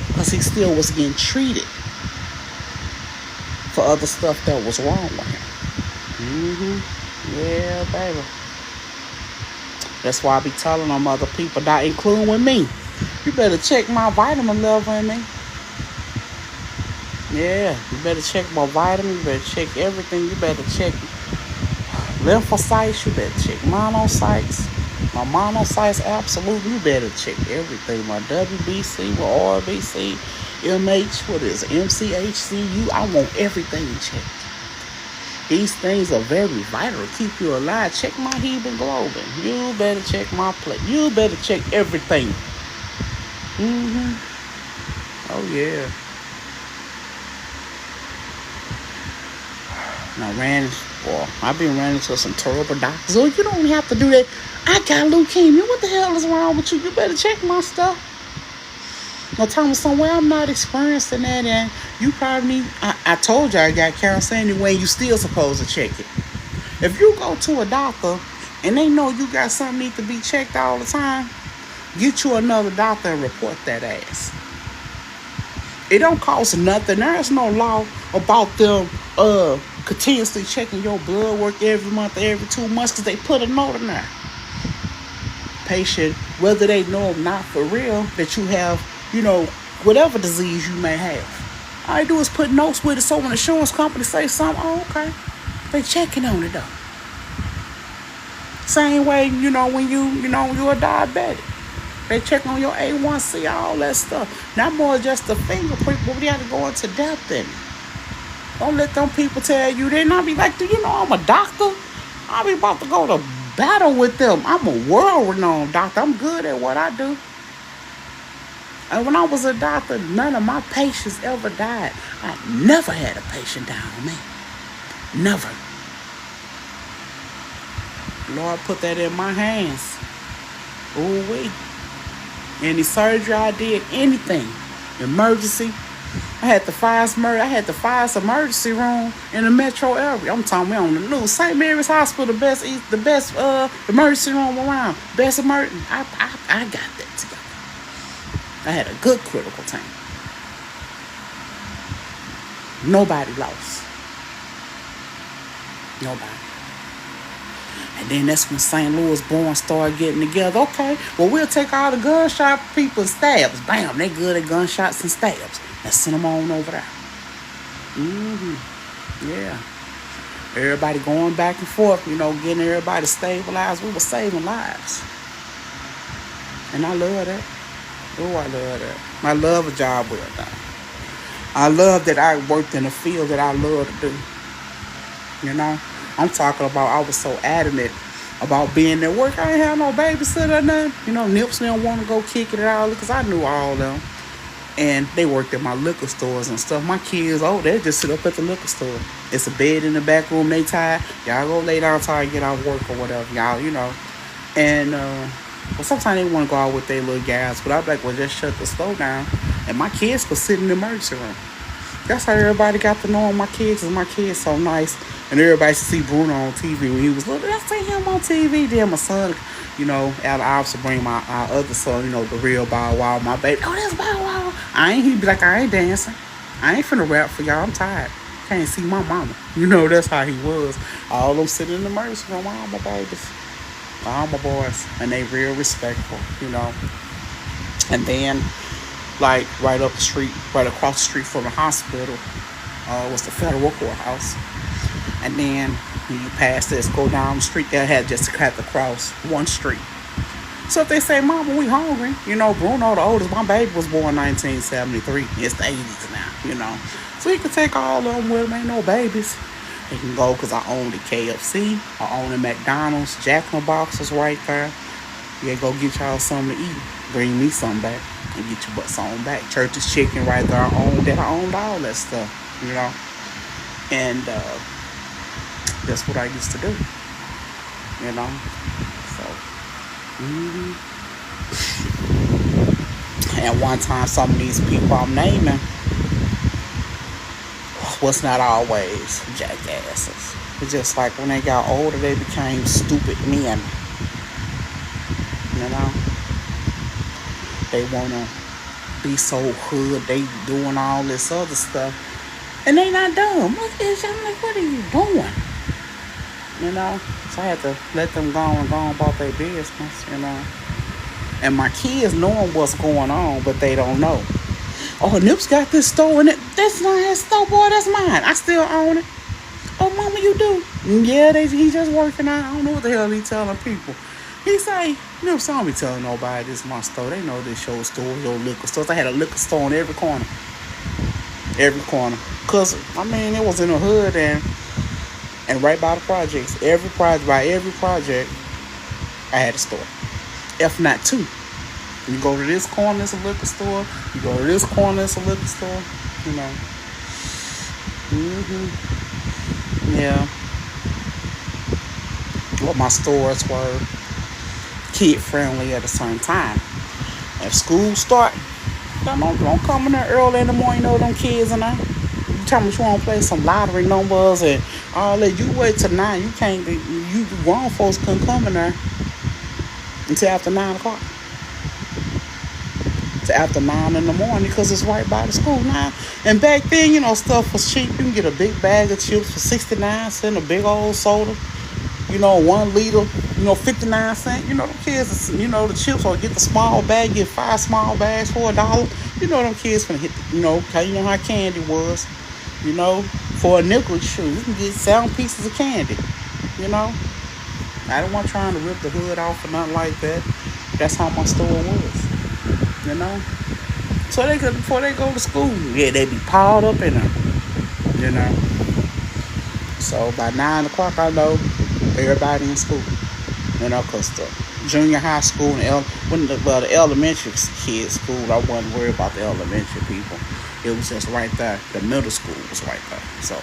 Because he still was getting treated for other stuff that was wrong with him. Yeah, baby. That's why I be telling them other people, not including with me, you better check my vitamin level in me. Yeah, you better check my vitamin. You better check everything. You better check lymphocytes. You better check monocytes. My monocytes, absolutely. You better check everything. My WBC, my RBC, MH, what is it? MCHC. I want everything checked. These things are very vital to keep you alive. Check my hemoglobin. You better check my plate. You better check everything. Oh, yeah. Now, Boy, I've been running into some terrible doctors. Oh, you don't have to do that. I got leukemia. What the hell is wrong with you? You better check my stuff. No, tell me somewhere I'm not experiencing that, and you probably need. I told you I got cancer anyway. You still supposed to check it. If you go to a doctor and they know you got something need to be checked all the time, get you another doctor and report that ass. It don't cost nothing. There's no law about them continuously checking your blood work every month or every 2 months because they put a note in there. Patient, whether they know or not for real, that you have, whatever disease you may have. All I do is put notes with it so when the insurance company say something, oh, okay. They checking on it though. Same way, when you're a diabetic. They check on your A1C, all that stuff. Not more just a fingerprint, but we have to go into depth in it. Don't let them people tell you. They not be like, do you know I'm a doctor? I'll be about to go to battle with them. I'm a world-renowned doctor. I'm good at what I do. And when I was a doctor, none of my patients ever died. I never had a patient die on me. Never. Lord put that in my hands. Ooh-wee. Any surgery I did, anything, emergency. I had the fire emergency room in the metro area. I'm talking on the news. St. Mary's Hospital, the best emergency room around. Best emergency. I got that together. I had a good critical team. Nobody lost. Nobody. And then that's when St. Louis born started getting together. Okay, well, we'll take all the gunshot people and stabs. Bam, they good at gunshots and stabs. Let's send them on over there. Yeah. Everybody going back and forth, getting everybody stabilized. We were saving lives. And I love that. Oh, I love that. I love a job well done. I love that I worked in a field that I love to do. I'm talking about I was so adamant about being at work. I ain't have no babysitter or nothing. Nips didn't want to go kick it out because I knew all of them. And they worked at my liquor stores and stuff. My kids, they just sit up at the liquor store. It's a bed in the back room. They tired. Y'all go lay down until I get out of work or whatever. Y'all, And, sometimes they want to go out with their little guys. But I'm like, well, just shut the store down. And my kids could sit in the emergency room. That's how everybody got to know my kids. Because my kids so nice. And everybody used to see Bruno on TV when he was little. I see him on TV. Then my son, out of office to bring my other son, the real Bow Wow, my baby. Oh, that's Bow Wow. He'd be like, I ain't dancing. I ain't finna rap for y'all. I'm tired. Can't see my mama. That's how he was. All them sitting in the emergency room. All my babies. All my boys. And they real respectful, And then, like, right across the street from the hospital, was the federal courthouse. And then when you pass this, go down the street, they had just to cross one street. So if they say, Mama, we hungry, Bruno, the oldest, my baby was born 1973. It's the 80s now, So you can take all of them with them, ain't no babies. They can go because I own the KFC, I own the McDonald's, Jack in the Box is right there. Yeah, go get y'all something to eat. Bring me something back and get your butts on back. Church's Chicken right there, I owned all that stuff, And that's what I used to do, So, And one time, some of these people I'm naming was not always jackasses. It's just like when they got older, they became stupid men. They want to be so hood, they doing all this other stuff. And they not dumb. I'm like, what are you doing? So I had to let them go about their business, And my kids knowing what's going on, but they don't know. Oh, Nip's got this store in it. That's not his store, boy. That's mine. I still own it. Oh, Mama, you do? Yeah, he just working out. I don't know what the hell he telling people. He say, Nip's, I don't be telling nobody this is my store. They know this your store, your liquor stores. I had a liquor store on every corner. Every corner. Because, it was in the hood and right by the projects. By every project, I had a store. If not two. You go to this corner, it's a liquor store. You go to this corner, it's a liquor store. Yeah. of my stores were kid friendly at the same time. If school start, don't come in there early in the morning. You know them kids and you tell me you want to play some lottery numbers and all that. You wait till 9. You can't be. You grown folks couldn't come in there until after 9 o'clock. To after 9 in the morning because it's right by the school now. And back then, stuff was cheap. You can get a big bag of chips for 69 cents, a big old soda, 1 liter, 59 cents. The kids, the chips, or get the small bag, get 5 small bags for $1. Them kids finna hit, how candy was, for a nickel shoe. You can get 7 pieces of candy, I don't want trying to rip the hood off or nothing like that. That's how my store was. So before they go to school, yeah, they be piled up in them, So by 9 o'clock, I know everybody in school, because the junior high school and the elementary kids school, I wasn't worried about the elementary people. It was just right there. The middle school was right there. So,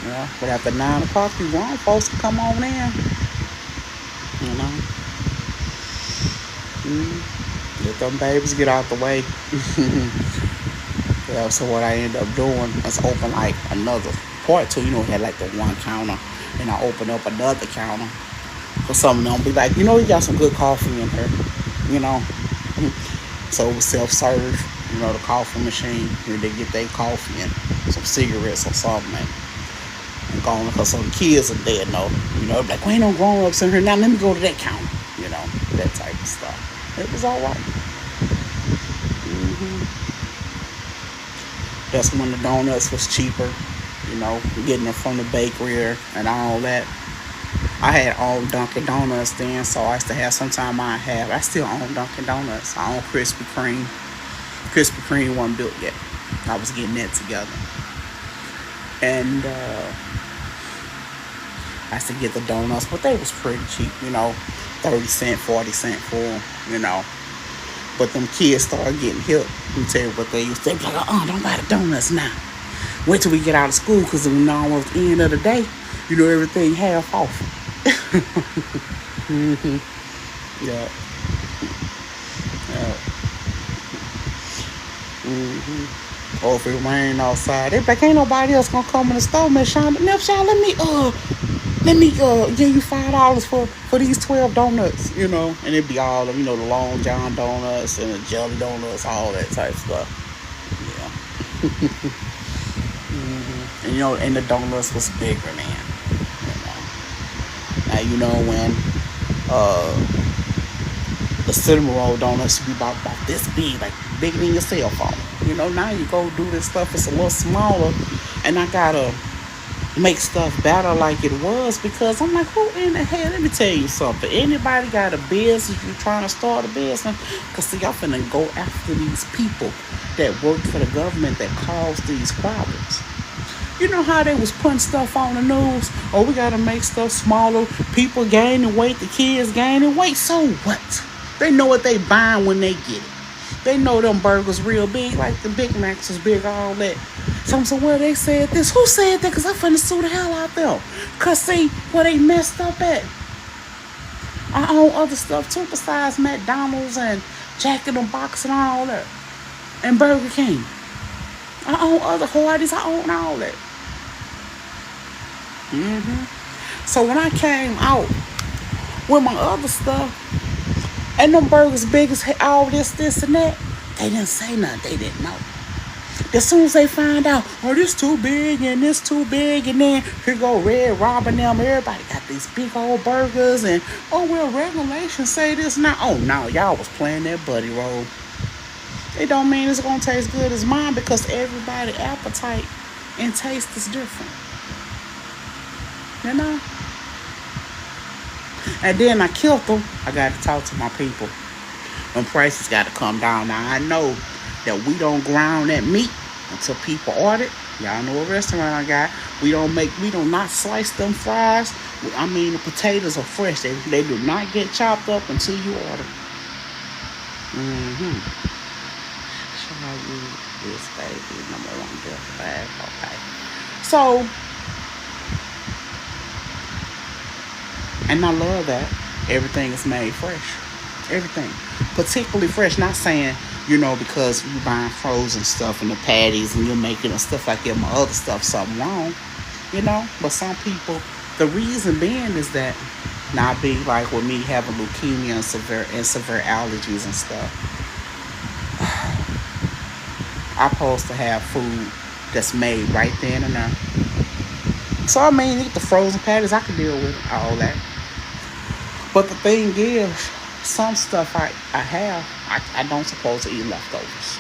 yeah. But after 9 o'clock, you want folks to come on in, Let them babies get out the way. Yeah, so what I ended up doing is open like another part two. Had like the one counter, and I opened up another counter for some of them. Be like, you got some good coffee in here, So it was self-serve, the coffee machine. They get their coffee and some cigarettes or something, and going because some kids are there, like, we ain't no grown-ups in here. Now let me go to that counter, that type of stuff. It was all right. That's when the donuts was cheaper, getting them from the bakery and all that. I had owned Dunkin' Donuts then, so I used to have, I still own Dunkin' Donuts. I own Krispy Kreme. Krispy Kreme wasn't built yet. I was getting that together. And I used to get the donuts, but they was pretty cheap, 30 cents, 40 cents for them, But them kids started getting hip. Let me tell you what they used to be like, don't buy the donuts now. Wait till we get out of school, because when almost the end of the day, everything half off. Yeah. Or if it rained outside, they like, ain't nobody else gonna come in the store, Miss Shonda. Miss Shonda, let me give you $5 for these 12 donuts, and it'd be all of, the Long John donuts and the jelly donuts, all that type of stuff. Yeah. And the donuts was bigger, man. Now when the cinnamon roll donuts should be about this big, like bigger than your cell phone. Now you go do this stuff, it's a little smaller, and I gotta make stuff better like it was, because I'm like, who in the hell? Let me tell you something. Anybody got a business, you trying to start a business? Because see, y'all finna go after these people that work for the government that cause these problems. You know how they was putting stuff on the news? Oh, we gotta make stuff smaller. People gaining weight, the kids gaining weight. So what? They know what they buying when they get it. They know them burgers real big, like the Big Macs is big, all that. So well, they said this. Who said that? Because I finna sue the hell out them. Because see, where they messed up at. I own other stuff too besides McDonald's and Jack in the Box and all that. And Burger King. I own other Hardee's. I own all that. So when I came out with my other stuff, and them burgers big as all this and that, they didn't say nothing. They didn't know. As soon as they find out, this too big and this too big, and then here go Red Robin them, everybody got these big old burgers, and regulations say this now. Oh no, y'all was playing that buddy roll. It don't mean it's gonna taste good as mine, because everybody's appetite and taste is different. And then I killed them. I got to talk to my people. Them prices got to come down. Now I know that we don't ground that meat until people order it. Y'all know what restaurant I got. We do not slice them fries. The potatoes are fresh. They do not get chopped up until you order. Shall you this baby? Number 1 gift bag. Okay. So And I love that. Everything is made fresh. Everything. Particularly fresh. Not saying, because you buying frozen stuff in the patties and you're making and stuff like that, my other stuff, something wrong. But some people, the reason being is that not be like with me having leukemia and severe allergies and stuff. I'm supposed to have food that's made right then and there. So I mean, eat the frozen patties, I can deal with all that. But the thing is, some stuff I have, I don't supposed to eat leftovers.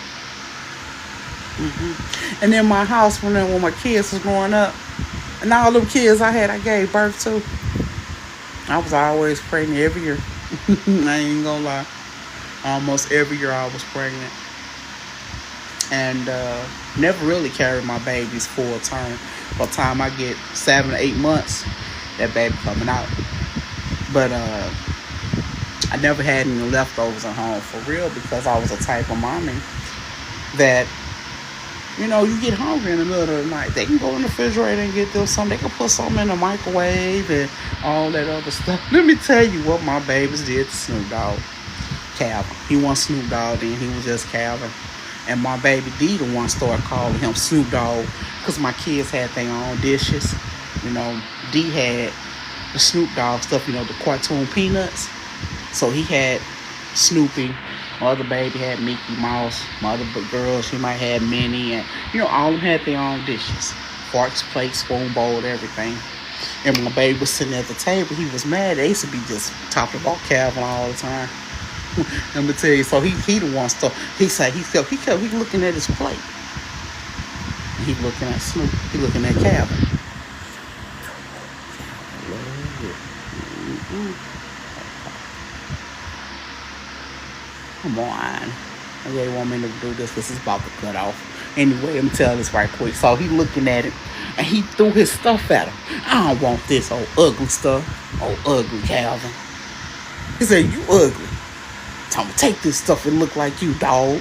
And in my house, when my kids was growing up, and all them kids I gave birth to, I was always pregnant every year. I ain't gonna lie. Almost every year I was pregnant. And never really carried my babies full term. By the time I get 7 or 8 months, that baby coming out. But I never had any leftovers at home for real, because I was a type of mommy that, you get hungry in the middle of the night. They can go in the refrigerator and get them something. They can put something in the microwave and all that other stuff. Let me tell you what my babies did to Snoop Dogg. Calvin. He wasn't Snoop Dogg then. He was just Calvin. And my baby D, the one, started calling him Snoop Dogg because my kids had their own dishes. D had the Snoop Dogg stuff, the cartoon Peanuts. So he had Snoopy. My other baby had Mickey Mouse. My other girl, she might have Minnie. And, all of them had their own dishes. Forks, plates, spoon, bowl, everything. And my baby was sitting at the table. He was mad. They used to be just talking about Calvin all the time. Let me tell you, so he the one stuff. He said he kept looking at his plate. He looking at Snoop. He looking at Calvin. Come on. They want me to do this. This is about to cut off. Anyway, let me tell this right quick. So he looking at it, and he threw his stuff at him. I don't want this old ugly stuff. Old ugly Calvin. He said, you ugly. Tell me, take this stuff and look like you, dog.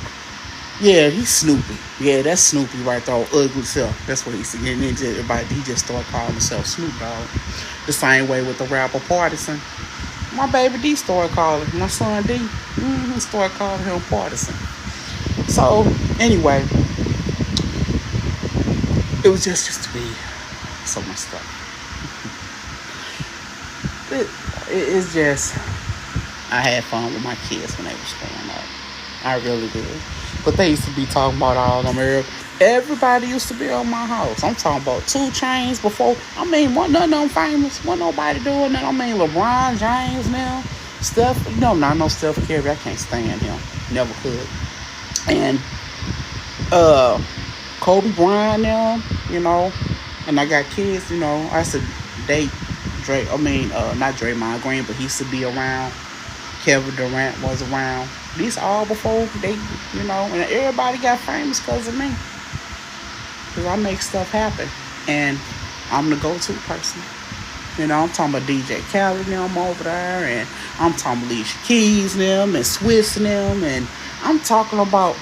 Yeah, he's Snoopy. Yeah, that's Snoopy right there, ugly self. That's what he said. And then he just started calling himself Snoop Dogg. The same way with the rapper Partisan. My baby D started calling my son D. He started calling him Partisan. So anyway, it was just to be so much stuff. It's just. I had fun with my kids when they was growing up. I really did. But they used to be talking about all them early. Everybody used to be on my house. I'm talking about 2 Chainz before. Wasn't none of them famous. Wasn't nobody doing that. LeBron James now. Steph. Not no Steph Curry. I can't stand him. Never could. And Kobe Bryant now, And I got kids, I used to date Dre. Not Draymond Green, but he used to be around. Kevin Durant was around. These all before they, and everybody got famous because of me. Because I make stuff happen. And I'm the go-to person. I'm talking about DJ Khaled and them over there. And I'm talking about Alicia Keys and them and Swiss and them. And I'm talking about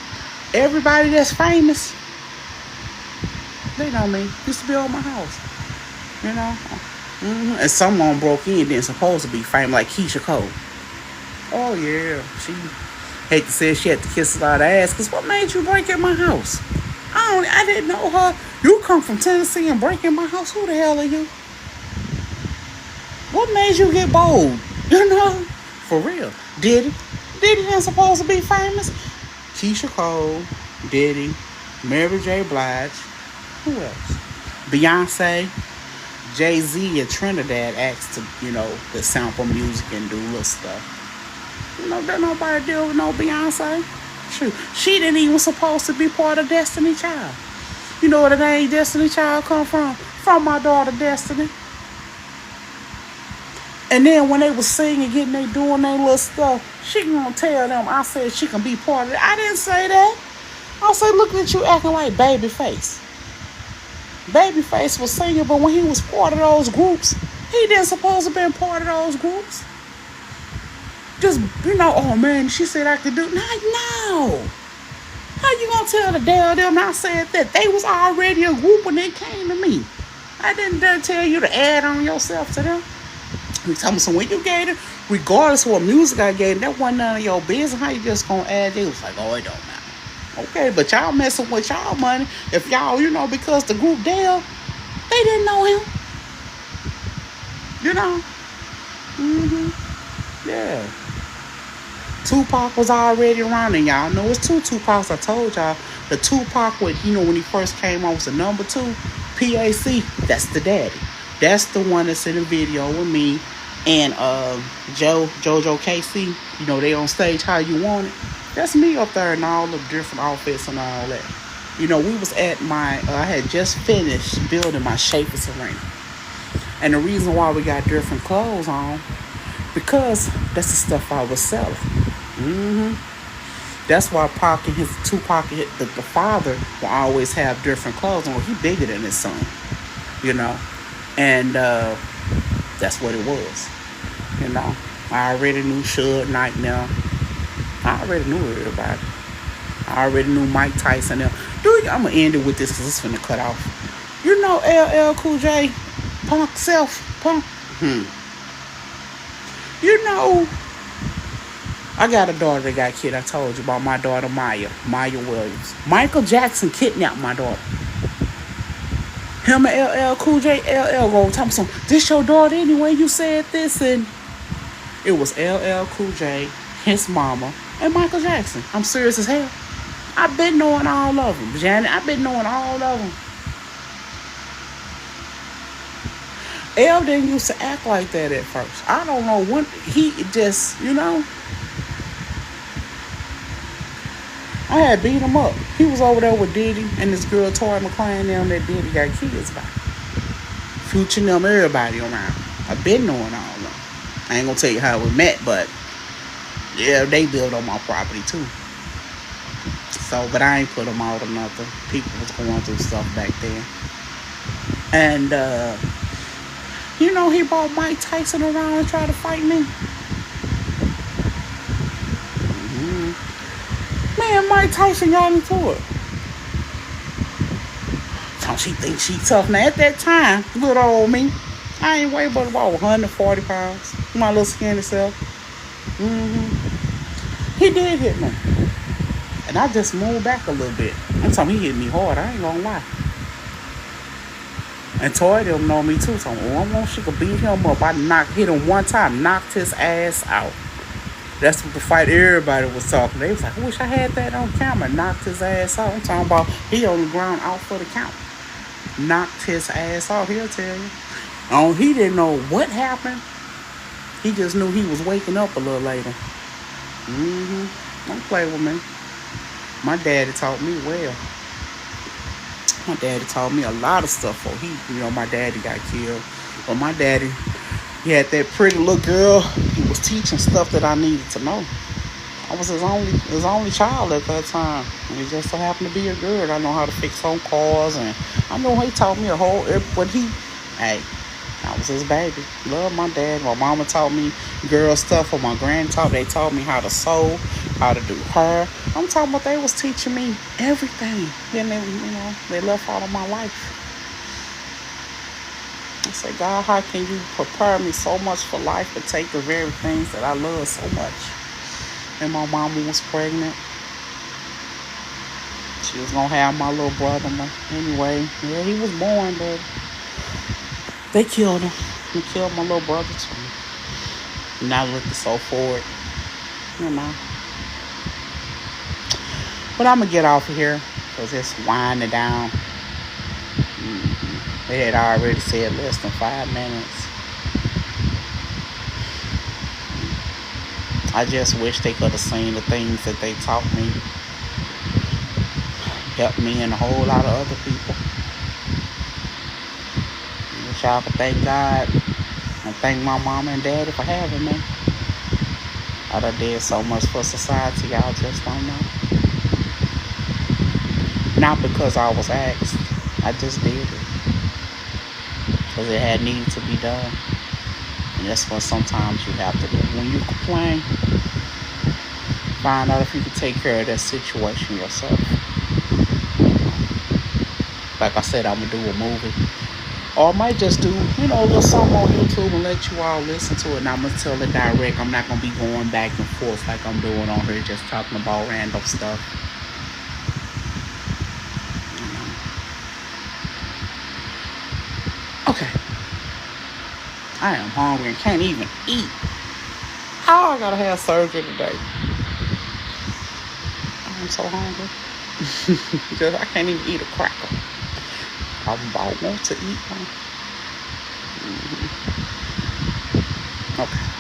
everybody that's famous. They know me. Used to be on my house. And someone broke in then supposed to be famous, like Keisha Cole. Oh, yeah. She hate to say she had to kiss a lot of ass. Because what made you break in my house? I didn't know her. You come from Tennessee and break in my house? Who the hell are you? What made you get bold? For real. Diddy ain't supposed to be famous. Keisha Cole, Diddy, Mary J. Blige. Who else? Beyonce. Jay-Z and Trinidad asked to, to sample music and do little stuff. Don't nobody deal with no Beyonce. Shoot, she didn't even supposed to be part of Destiny Child. You know where the name Destiny Child come from? From my daughter Destiny. And then when they was singing, they doing their little stuff, she gonna tell them, I said she can be part of it. I didn't say that. I said, look at you acting like Babyface. Babyface was singing, but when he was part of those groups, he didn't supposed to be part of those groups. Just, oh man, she said I could do it. No. How you gonna tell the damn them I said that? They was already a group when they came to me. I didn't dare tell you to add on yourself to them. He told me, so when you gave it, regardless of what music I gave, that wasn't none of your business. How you just gonna add it? It was like, oh, it don't matter. Okay, but y'all messing with y'all money. If y'all, because the group Dale, they didn't know him. You know? Yeah. Tupac was already around, and y'all know it's two Tupacs. I told y'all. The Tupac with, when he first came on was the number 2, PAC. That's the daddy. That's the one that's in the video with me and JoJo KC. They on stage how you want it. That's me up there in all the different outfits and all that. We was at I had just finished building my Shapers Arena. And the reason why we got different clothes on, because that's the stuff I was selling. That's why Tupac, the father, will always have different clothes on. He bigger than his son, And that's what it was. I already knew Suge Knight now. I already knew everybody. I already knew Mike Tyson now. Dude, I'm going to end it with this because it's finna cut off. LL Cool J, Punk Self, Punk. I got a daughter that got killed. I told you about my daughter, Maya Williams. Michael Jackson kidnapped my daughter. Him and LL Cool J, LL go tell me something. This your daughter anyway? You said this, and it was LL Cool J, his mama, and Michael Jackson. I'm serious as hell. I've been knowing all of them, Janet. I've been knowing all of them. L didn't used to act like that at first. I don't know when he just, I had beat him up. He was over there with Diddy and this girl Tori McClain them that Diddy got kids by. Future them, everybody around. I've been knowing all of them. I ain't gonna tell you how we met, but yeah, they built on my property too. So, but I ain't put them out or nothing. People was going through stuff back then. And, he brought Mike Tyson around and tried to fight me. Man, Mike Tyson got into it. So she thinks she tough. Now, at that time, little old me, I ain't weighed but about 140 pounds. My little skinny self. He did hit me. And I just moved back a little bit. I'm telling him he hit me hard. I ain't gonna lie. And Tori them know me too. So she could beat him up. I hit him one time, knocked his ass out. That's what the fight everybody was talking. They was like, I wish I had that on camera. Knocked his ass out. I'm talking about he on the ground out for the count. Knocked his ass out. He'll tell you. He didn't know what happened. He just knew he was waking up a little later. Don't play with me. My daddy taught me well. My daddy taught me a lot of stuff. My daddy got killed. But my daddy, he had that pretty little girl. He was teaching stuff that I needed to know. I was his only child at that time. And it just so happened to be a girl. I know how to fix home cars, and I know he taught me I was his baby. Love my dad. My mama taught me girl stuff, or my granny they taught me how to sew, how to do hair. I'm talking about they was teaching me everything. Then they left all of my life. I say, God, how can you prepare me so much for life to take the very things that I love so much? And my mama was pregnant. She was going to have my little brother. Anyway, yeah, he was born, but they killed him. They killed my little brother too. And I looking so forward. But I'm going to get off of here because it's winding down. They had already said less than 5 minutes. I just wish they could have seen the things that they taught me. Helped me and a whole lot of other people. I wish y'all could thank God and thank my mama and daddy for having me. I done did so much for society, y'all just don't know. Not because I was asked. I just did it. Because it had needed to be done. And that's what sometimes you have to do. When you complain, find out if you can take care of that situation yourself. Like I said, I'm going to do a movie Or I might just do, a little something on YouTube and let you all listen to it. And I'm going to tell it direct. I'm not going to be going back and forth like I'm doing on here, just talking about random stuff. Okay. I am hungry and can't even eat. How I gotta have surgery today? I'm so hungry. I can't even eat a cracker. I want to eat one. Okay.